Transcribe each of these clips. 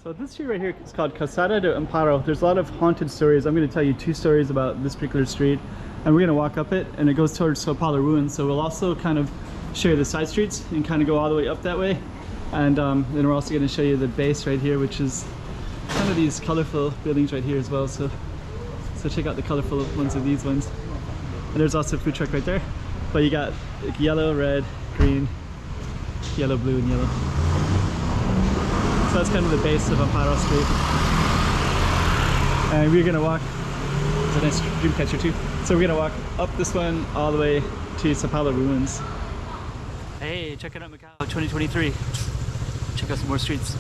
So this street right here is called Calçada de Amparo. There's a lot of haunted stories. I'm going to tell you 2 stories about this particular street, and we're going to walk up it, and it goes towards Sao Paulo ruins. So we'll also kind of show you the side streets and kind of go all the way up that way. And then we're also going to show you the base right here, which is kind of these colorful buildings right here as well. So check out the colorful ones of these ones. And there's also a food truck right there. But you got like yellow, red, green, yellow, blue, and yellow. So that's kind of the base of Amparo Street. And we're gonna walk, it's a nice dream catcher too. So we're gonna walk up this one all the way to Sao Paulo ruins. Hey, check it out Macau 2023. Check out some more streets.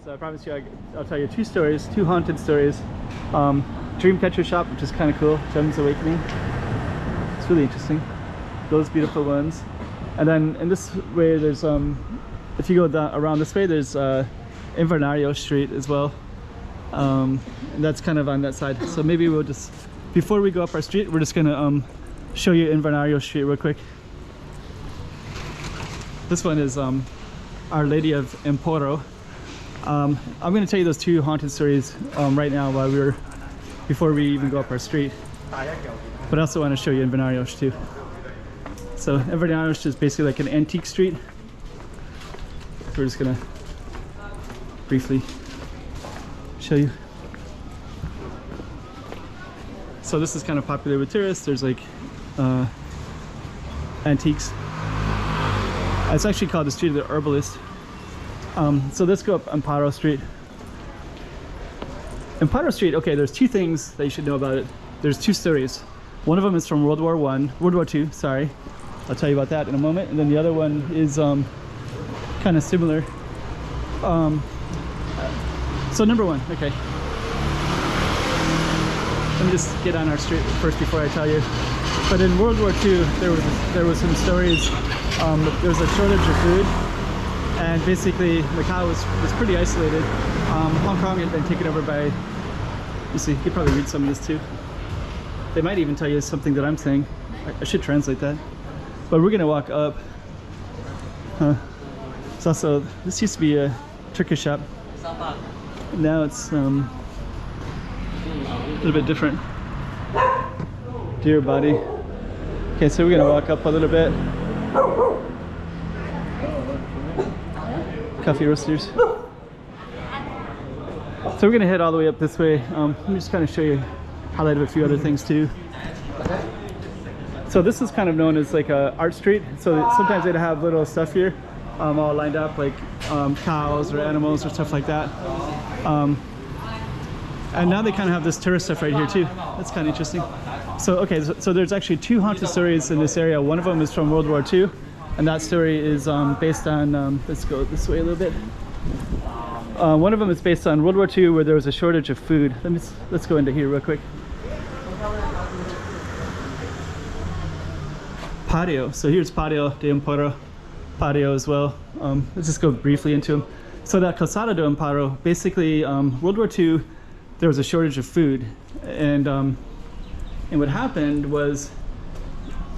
So I promise you I'll tell you 2 stories, 2 haunted stories. Dreamcatcher shop, which is kind of cool, Gems Awakening. It's really interesting. Those beautiful ones. And then in this way there's, if you go down, around this way, there's Invernario Street as well. And that's kind of on that side. So maybe we'll just, before we go up our street, we're just gonna show you Invernario Street real quick. This one is Our Lady of Amparo. I'm going to tell you those 2 haunted stories right now before we even go up our street. But I also want to show you Invernario too. So Invernario is basically like an antique street. We're just going to briefly show you. So this is kind of popular with tourists. There's like antiques. It's actually called the Street of the Herbalist. So let's go up Amparo Street. Amparo Street, okay, there's 2 things that you should know about it. There's 2 stories. One of them is from World War II, sorry. I'll tell you about that in a moment. And then the other one is kind of similar. So number 1, okay. Let me just get on our street first before I tell you. But in World War II, there was some stories. There was a shortage of food, and basically Macau was pretty isolated. Hong Kong had been taken over by, you see, you could probably read some of this too. They might even tell you something that I'm saying. I should translate that. But we're gonna walk up. It's also, this used to be a Turkish shop. Now it's a little bit different. Dear body. Okay, so we're gonna walk up a little bit. Coffee roasters. So we're gonna head all the way up this way. Let me just kind of show you, highlight a few other things too. So this is kind of known as like a art street. So sometimes they'd have little stuff here, all lined up, like cows or animals or stuff like that. And now they kind of have this tourist stuff right here too. That's kind of interesting. So okay, so there's actually 2 haunted stories in this area. One of them is from World War II, and that story is based on, let's go this way a little bit. One of them is based on World War II, where there was a shortage of food. Let's go into here real quick. Patio. So here's Patio de Amparo. Patio as well. Let's just go briefly into them. So that Calçada de Amparo, basically World War II, there was a shortage of food, and what happened was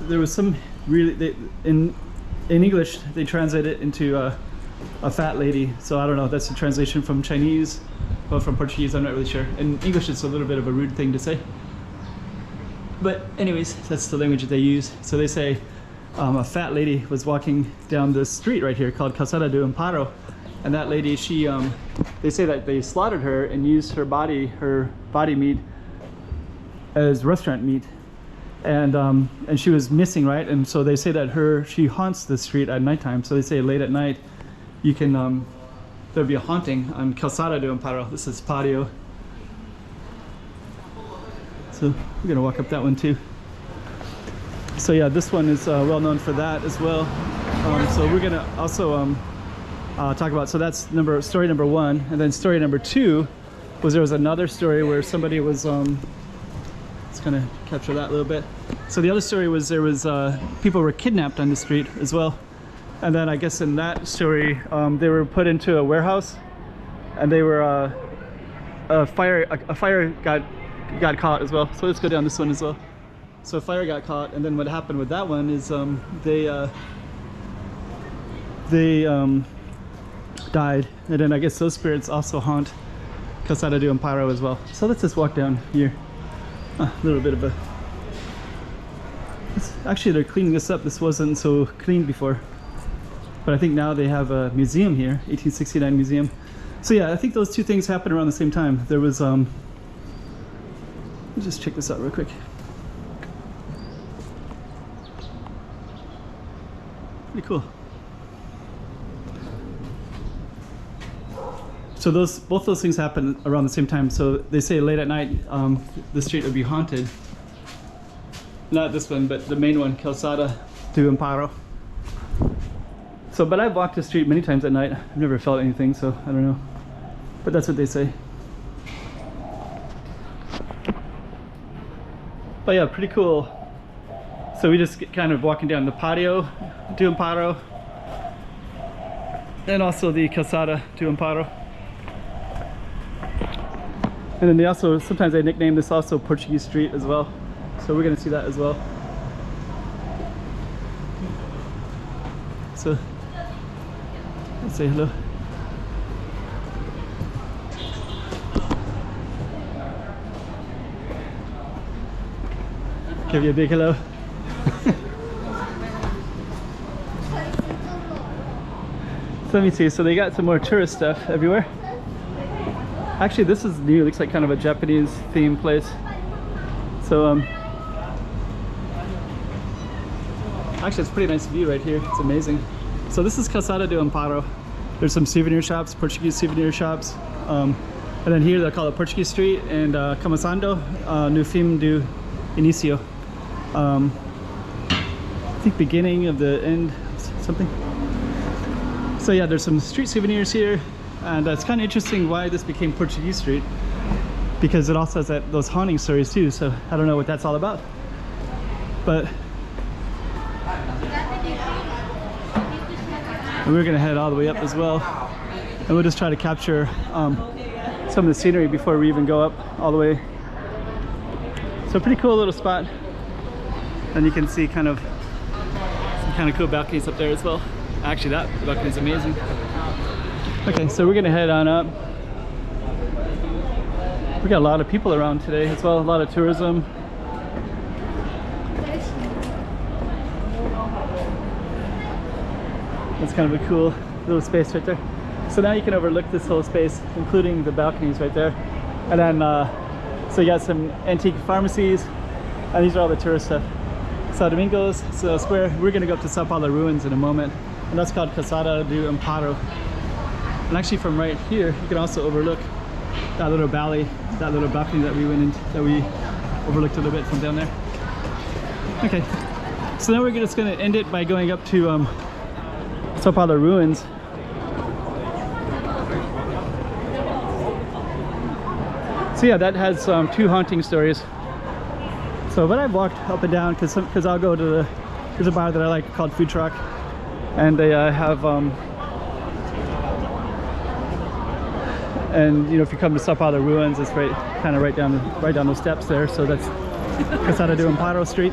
there was some really, in English they translate it into a fat lady. So I don't know, that's a translation from Chinese, well, from Portuguese, I'm not really sure. In English it's a little bit of a rude thing to say, but anyways, that's the language that they use. So they say a fat lady was walking down this street right here called Calçada de Amparo, and that lady, she they say that they slaughtered her and used her body meat as restaurant meat, and she was missing, right? And so they say that she haunts the street at nighttime. So they say late at night you can there'll be a haunting on Calçada de Amparo. This is Patio. So we're gonna walk up that one too. So yeah, this one is well known for that as well. So we're gonna also talk about, so that's story number 1, and then story number 2 was there was another story where somebody was let's kind of capture that a little bit. So the other story was there was people were kidnapped on the street as well, and then I guess in that story they were put into a warehouse, and they were a fire got caught as well. So let's go down this one as well. So a fire got caught, and then what happened with that one is they died, and then I guess those spirits also haunt Calçada de Amparo as well. So let's just walk down here. A little bit of a... Actually, they're cleaning this up. This wasn't so clean before, but I think now they have a museum here, 1869 museum. So yeah, I think those two things happened around the same time. There was let me just check this out real quick. Pretty cool. So both those things happened around the same time. So they say late at night the street would be haunted. Not this one, but the main one, Calçada de Amparo. So, but I've walked the street many times at night. I've never felt anything, so I don't know. But that's what they say. But yeah, pretty cool. So we just kind of walking down the patio de Amparo, and also the Calçada de Amparo. And then they also, sometimes they nickname this also Portuguese Street as well. So we're gonna see that as well. So let's say hello. Give you a big hello. So let me see, so they got some more tourist stuff everywhere. Actually, this is new. It looks like kind of a Japanese themed place. So actually, it's a pretty nice view right here. It's amazing. So this is Calçada de Amparo. There's some souvenir shops, Portuguese souvenir shops. And then here they call it Portuguese Street, and Começando no fim do início. I think beginning of the end, something. So yeah, there's some street souvenirs here, and it's kind of interesting why this became Portuguese Street, because it also has those haunting stories too. So I don't know what that's all about, but and we're gonna head all the way up as well, and we'll just try to capture some of the scenery before we even go up all the way. So pretty cool little spot, and you can see kind of some kind of cool balconies up there as well. Actually, that balcony is amazing. Okay, so we're gonna head on up. We got a lot of people around today as well, a lot of tourism. That's kind of a cool little space right there. So now you can overlook this whole space, including the balconies right there. And then, so you got some antique pharmacies, and these are all the tourist stuff. São Domingos, so square. We're gonna go up to São Paulo ruins in a moment, and that's called Calçada de Amparo. And actually from right here, you can also overlook that little valley, that little balcony that we went in, that we overlooked a little bit from down there. Okay, so now we're just gonna end it by going up to São Paulo ruins. So yeah, that has two haunting stories. So, but I've walked up and down because I'll go to there's a bar that I like called Food Truck, and they have and you know, if you come to São Paulo ruins, it's kind of right down those steps there. So that's Calçada de Amparo Street.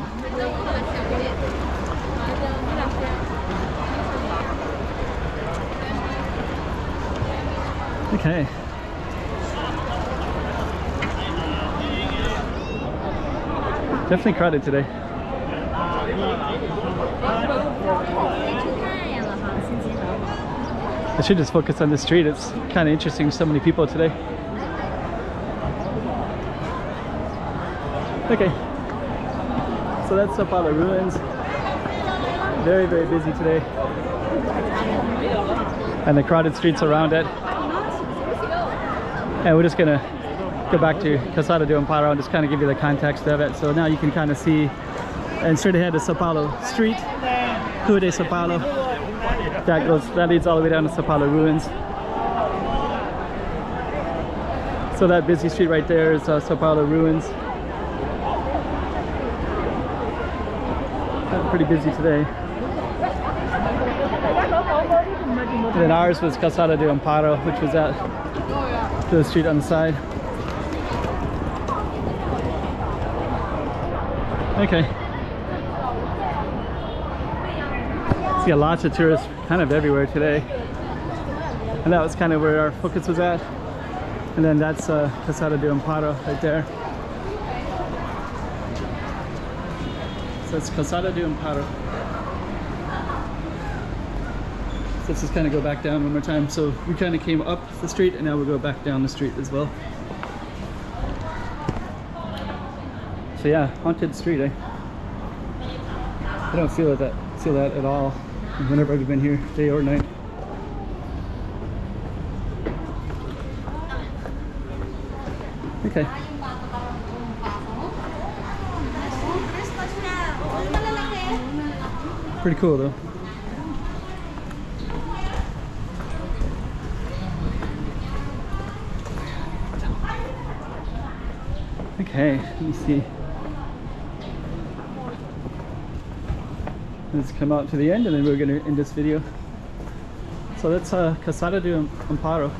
Okay. Definitely crowded today. I should just focus on the street. It's kind of interesting, so many people today. Okay, so that's São Paulo ruins. Very, very busy today, and the crowded streets around it. And we're just gonna go back to Calçada de Amparo and just kind of give you the context of it. So now you can kind of see, and straight ahead to São Paulo Street, Rua de São Paulo. That leads all the way down to São Paulo ruins. So that busy street right there is São Paulo ruins. Pretty busy today. And then ours was Calçada de Amparo, which was at the street on the side. Okay. See lots of tourists kind of everywhere today. And that was kind of where our focus was at. And then that's Calçada de Amparo right there. So it's Calçada de Amparo. So let's just kind of go back down one more time. So we kind of came up the street and now we'll go back down the street as well. So yeah, haunted street, eh? I don't feel that at all whenever I've been here, day or night. Okay. Pretty cool though. Okay, let me see. Let's come out to the end and then we're going to end this video. So that's Calçada de Amparo.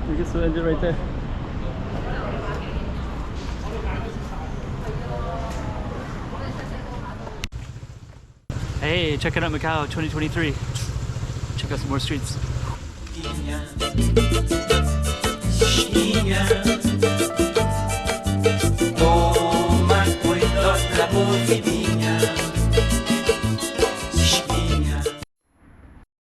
I guess we'll end it right there. Hey, checking out Macau 2023. Check out some more streets.